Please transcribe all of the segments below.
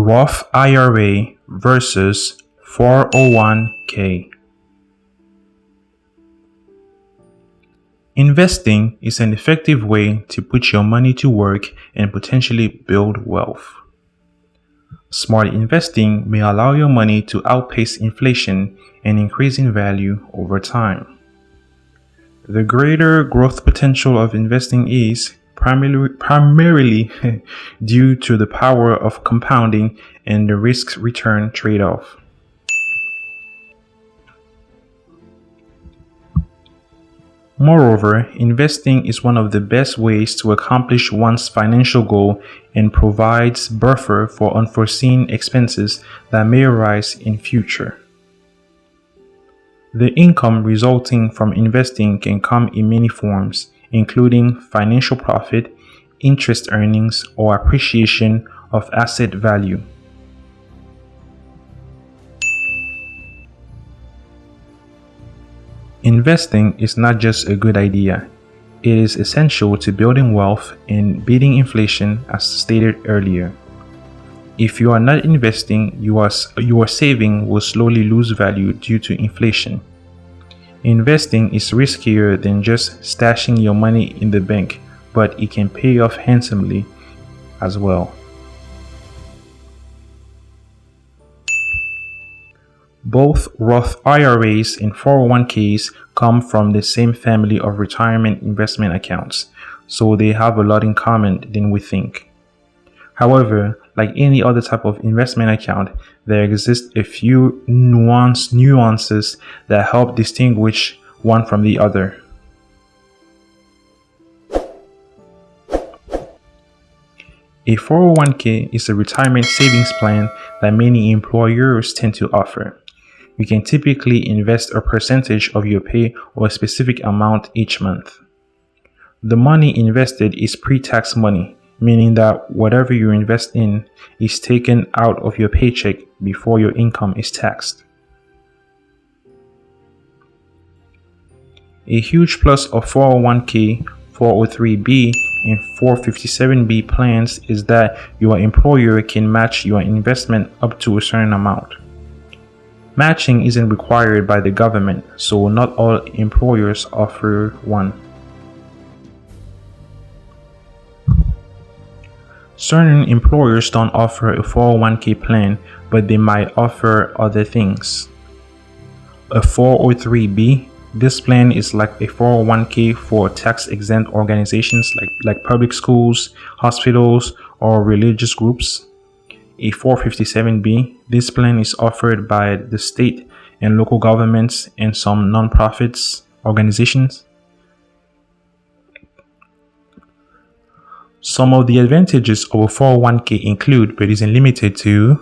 Roth IRA versus 401k. Investing is an effective way to put your money to work and potentially build wealth. Smart investing may allow your money to outpace inflation and increase in value over time. The greater growth potential of investing is primarily due to the power of compounding and the risk-return trade-off. Moreover, investing is one of the best ways to accomplish one's financial goal and provides buffer for unforeseen expenses that may arise in future. The income resulting from investing can come in many forms, including financial profit, interest earnings, or appreciation of asset value. Investing is not just a good idea, it is essential to building wealth and beating inflation, as stated earlier. If you are not investing, your saving will slowly lose value due to inflation. Investing is riskier than just stashing your money in the bank, but it can pay off handsomely as well. Both Roth IRAs and 401ks come from the same family of retirement investment accounts, so they have a lot in common than we think. However, like any other type of investment account, there exist a few nuances that help distinguish one from the other. A 401k is a retirement savings plan that many employers tend to offer. You can typically invest a percentage of your pay or a specific amount each month. The money invested is pretax money, meaning that whatever you invest in is taken out of your paycheck before your income is taxed. A huge plus of 401k, 403b, and 457b plans is that your employer can match your investment up to a certain amount. Matching isn't required by the government, so not all employers offer one. Certain employers don't offer a 401k plan, but they might offer other things. A 403b, this plan is like a 401k for tax-exempt organizations like public schools, hospitals, or religious groups. A 457b, this plan is offered by the state and local governments and some non-profits organizations. Some of the advantages of a 401k include, but isn't limited to,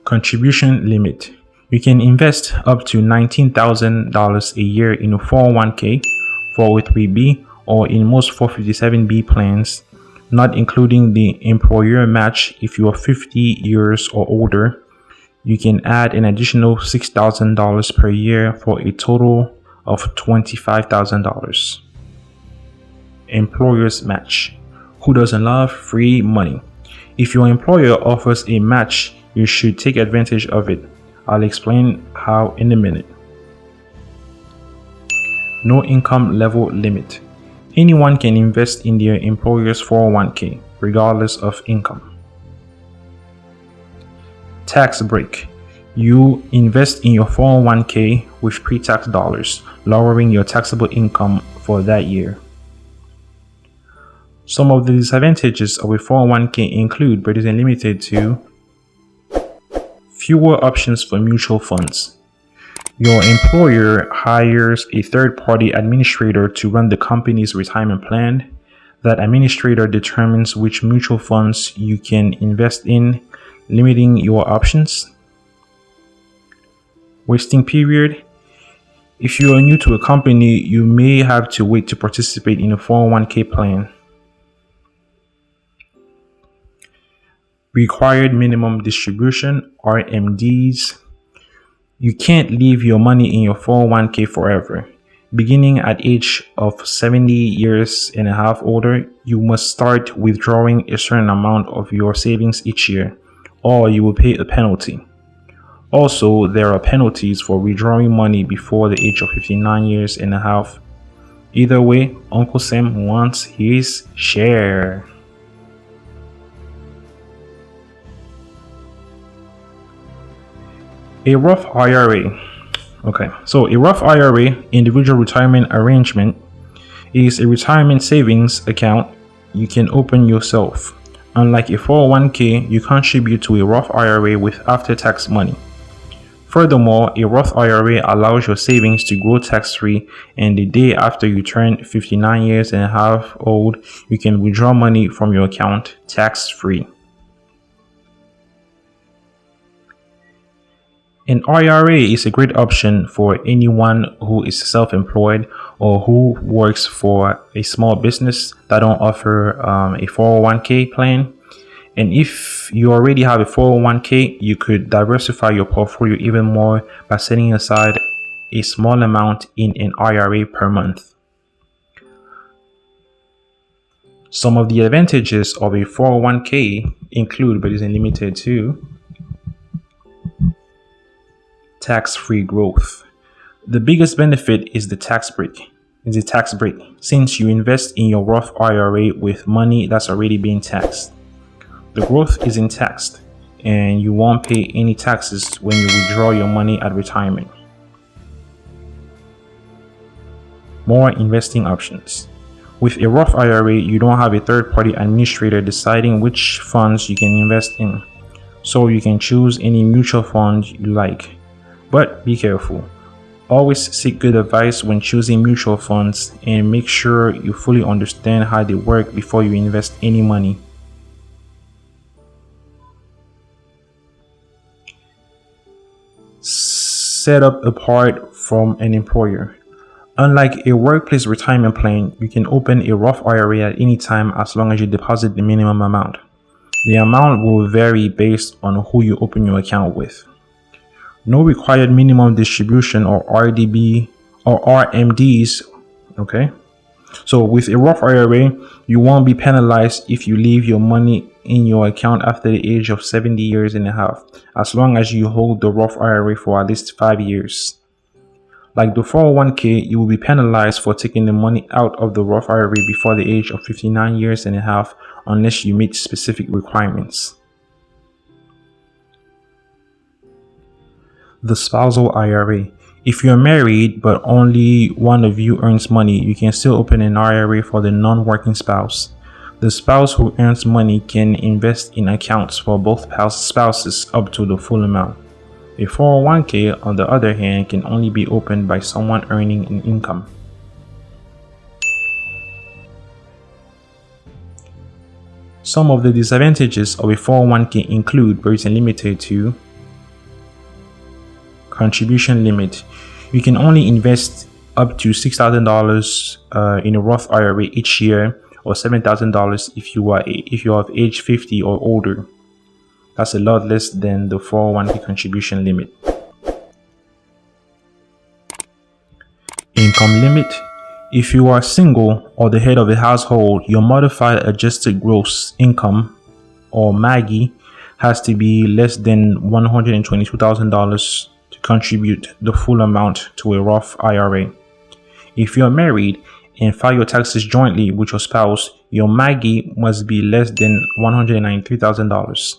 contribution limit. You can invest up to $19,000 a year in a 401k, 403b, or in most 457b plans, not including the employer match. If you are 50 years or older, you can add an additional $6,000 per year for a total of $25,000. Employer's match. Who doesn't love free money? If your employer offers a match, you should take advantage of it. I'll explain how in a minute. No income level limit. Anyone can invest in their employer's 401k, regardless of income. Tax break. You invest in your 401k with pre-tax dollars, lowering your taxable income for that year. Some of the disadvantages of a 401k include, but isn't limited to, fewer options for mutual funds. Your employer hires a third-party administrator to run the company's retirement plan. That administrator determines which mutual funds you can invest in, limiting your options. Wasting period. If you are new to a company, you may have to wait to participate in a 401k plan. Required minimum distribution, RMDs. You can't leave your money in your 401k forever. Beginning at age of 70 years and a half older, you must start withdrawing a certain amount of your savings each year, or you will pay a penalty. Also, there are penalties for withdrawing money before the age of 59 years and a half. Either way, Uncle Sam wants his share. A Roth IRA. Okay, so a Roth IRA, individual retirement arrangement, is a retirement savings account you can open yourself. Unlike a 401k, you contribute to a Roth IRA with after-tax money. Furthermore, a Roth IRA allows your savings to grow tax-free, and the day after you turn 59 years and a half old, you can withdraw money from your account tax-free. An IRA is a great option for anyone who is self-employed or who works for a small business that don't offer a 401k plan. And if you already have a 401k, you could diversify your portfolio even more by setting aside a small amount in an IRA per month. Some of the advantages of a 401k include, but isn't limited to, tax-free growth. The biggest benefit is the tax break. Since you invest in your Roth IRA with money that's already being taxed. The growth isn't taxed, and you won't pay any taxes when you withdraw your money at retirement. More investing options. With a Roth IRA, you don't have a third-party administrator deciding which funds you can invest in, so you can choose any mutual fund you like. But be careful. Always seek good advice when choosing mutual funds and make sure you fully understand how they work before you invest any money. Set up apart from an employer. Unlike a workplace retirement plan, you can open a Roth IRA at any time as long as you deposit the minimum amount. The amount will vary based on who you open your account with. No required minimum distribution or RDB or RMDs. Okay. So with a Roth IRA, you won't be penalized if you leave your money in your account after the age of 70 years and a half, as long as you hold the Roth IRA for at least 5 years. Like the 401k, you will be penalized for taking the money out of the Roth IRA before the age of 59 years and a half unless you meet specific requirements. The spousal IRA. If you're married but only one of you earns money, you can still open an IRA for the non-working spouse. The spouse who earns money can invest in accounts for both spouses up to the full amount. A 401k, on the other hand, can only be opened by someone earning an income. Some of the disadvantages of a 401k include, but isn't limited to, contribution limit. You can only invest up to $6,000 in a Roth IRA each year, or $7,000 if you are of age 50 or older. That's a lot less than the 401k contribution limit. Income limit. If you are single or the head of a household, your modified adjusted gross income, or MAGI, has to be less than $122,000 to contribute the full amount to a Roth IRA. If you are married and file your taxes jointly with your spouse, your MAGI must be less than $193,000.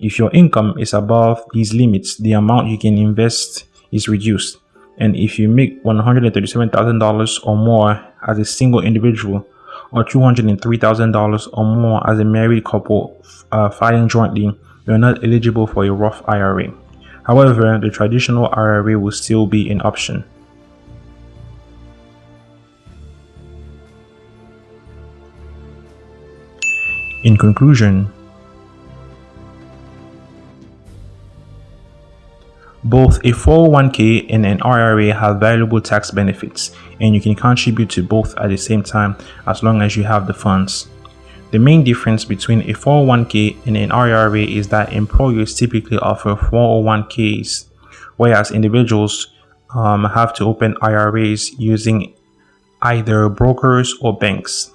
If your income is above these limits, the amount you can invest is reduced. And if you make $137,000 or more as a single individual, or $203,000 or more as a married couple filing jointly, you are not eligible for a Roth IRA. However, the traditional IRA will still be an option. In conclusion, both a 401k and an IRA have valuable tax benefits, and you can contribute to both at the same time as long as you have the funds. The main difference between a 401k and an IRA is that employers typically offer 401ks, whereas individuals have to open IRAs using either brokers or banks.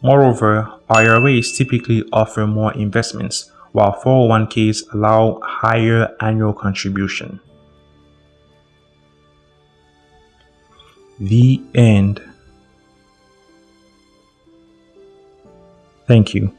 Moreover, IRAs typically offer more investments, while 401ks allow higher annual contribution. The end. Thank you.